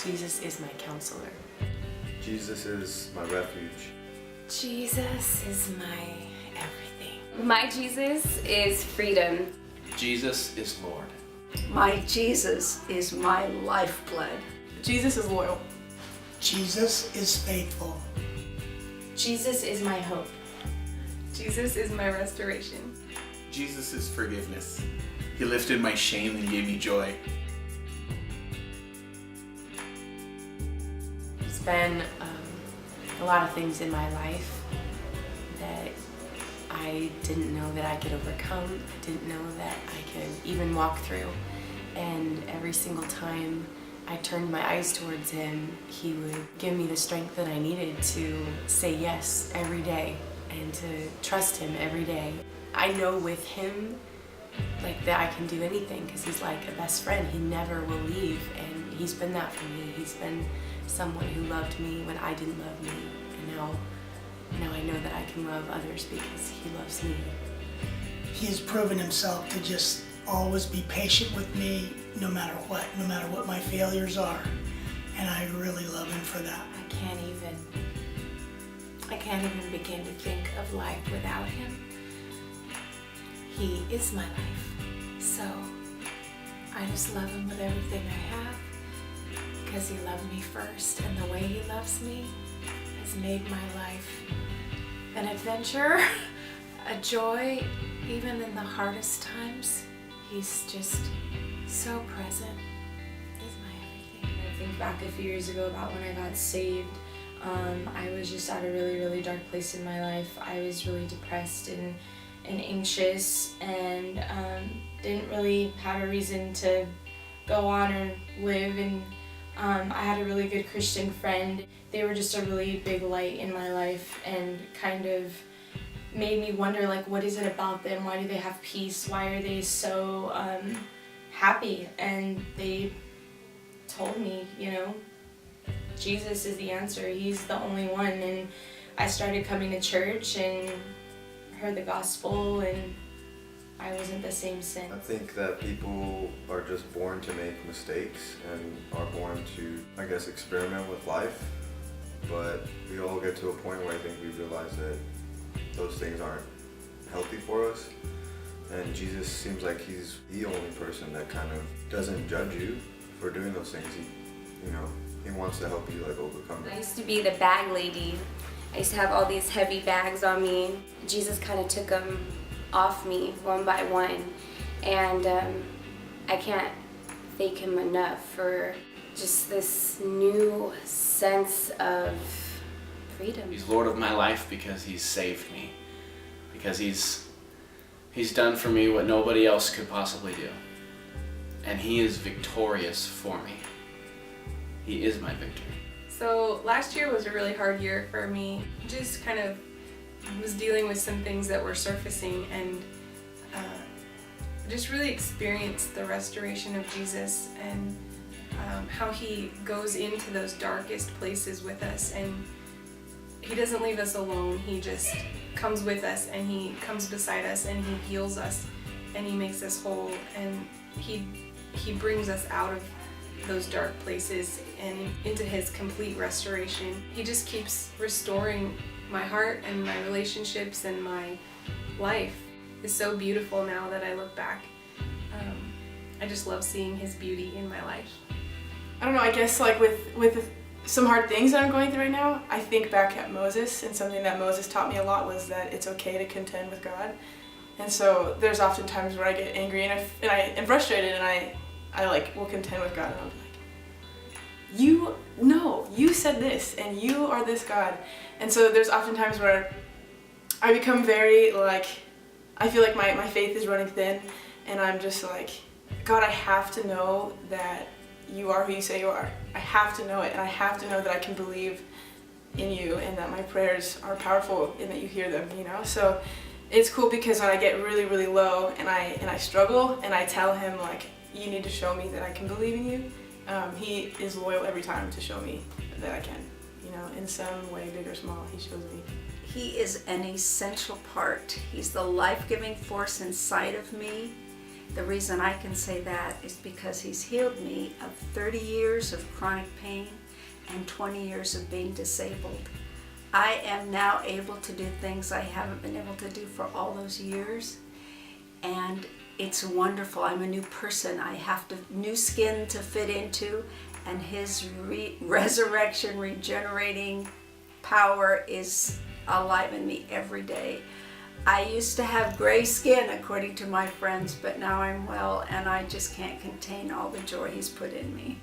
Jesus is my counselor. Jesus is my refuge. Jesus is my everything. My Jesus is freedom. Jesus is Lord. My Jesus is my lifeblood. Jesus is loyal. Jesus is faithful. Jesus is my hope. Jesus is my restoration. Jesus is forgiveness. He lifted my shame and gave me joy. There's been a lot of things in my life that I didn't know that I could overcome. I didn't know that I could even walk through. And every single time I turned my eyes towards him, he would give me the strength that I needed to say yes every day and to trust him every day. I know with him, like, that I can do anything because he's like a best friend. He never will leave, and he's been that for me. He's been someone who loved me when I didn't love me, and now I know that I can love others because he loves me. He has proven himself to just always be patient with me no matter what my failures are. And I really love him for that. I can't even begin to think of life without him. He is my life. So I just love him with everything I have because he loved me first, and the way he loves me has made my life an adventure, a joy, even in the hardest times. He's just so present. He's my everything. I think back a few years ago about when I got saved. I was just at a really, really dark place in my life. I was really depressed and anxious, and didn't really have a reason to go on or live. And I had a really good Christian friend. They were just a really big light in my life and kind of made me wonder, like, what is it about them? Why do they have peace? Why are they so happy? And they told me, you know, Jesus is the answer. He's the only one. And I started coming to church and heard the gospel, and I wasn't the same since. I think that people are just born to make mistakes and are born to, I guess, experiment with life. But we all get to a point where I think we realize that those things aren't healthy for us. And Jesus seems like he's the only person that kind of doesn't judge you for doing those things. He wants to help you, like, overcome I it. used to be the bag lady. I used to have all these heavy bags on me. Jesus kind of took them off me one by one. And I can't thank him enough for just this new sense of freedom. He's Lord of my life because he's saved me. Because he's done for me what nobody else could possibly do. And he is victorious for me. He is my victory. So last year was a really hard year for me. Just kind of was dealing with some things that were surfacing, and just really experienced the restoration of Jesus and how he goes into those darkest places with us, and he doesn't leave us alone. He just comes with us, and he comes beside us, and he heals us, and he makes us whole, and he brings us out of those dark places and into his complete restoration. He just keeps restoring my heart and my relationships, and my life is so beautiful now that I look back. I just love seeing his beauty in my life. I don't know, I guess like with some hard things that I'm going through right now, I think back at Moses, and something that Moses taught me a lot was that it's okay to contend with God. And so there's often times where I get angry and I am frustrated, and I like will contend with God, and I'll be like, you said this, and you are this God. And so there's often times where I become very, like, I feel like my faith is running thin, and I'm just like, God, I have to know that you are who you say you are. I have to know it, and I have to know that I can believe in you, and that my prayers are powerful, and that you hear them, So it's cool because when I get really, really low and I struggle, and I tell him, like, you need to show me that I can believe in you, he is loyal every time to show me that I can, in some way, big or small, he shows me. He is an essential part. He's the life-giving force inside of me. The reason I can say that is because He's healed me of 30 years of chronic pain and 20 years of being disabled. I am now able to do things I haven't been able to do for all those years, and it's wonderful. I'm a new person. I have new skin to fit into, and His resurrection, regenerating power is alive in me every day. I used to have gray skin, according to my friends, but now I'm well, and I just can't contain all the joy He's put in me.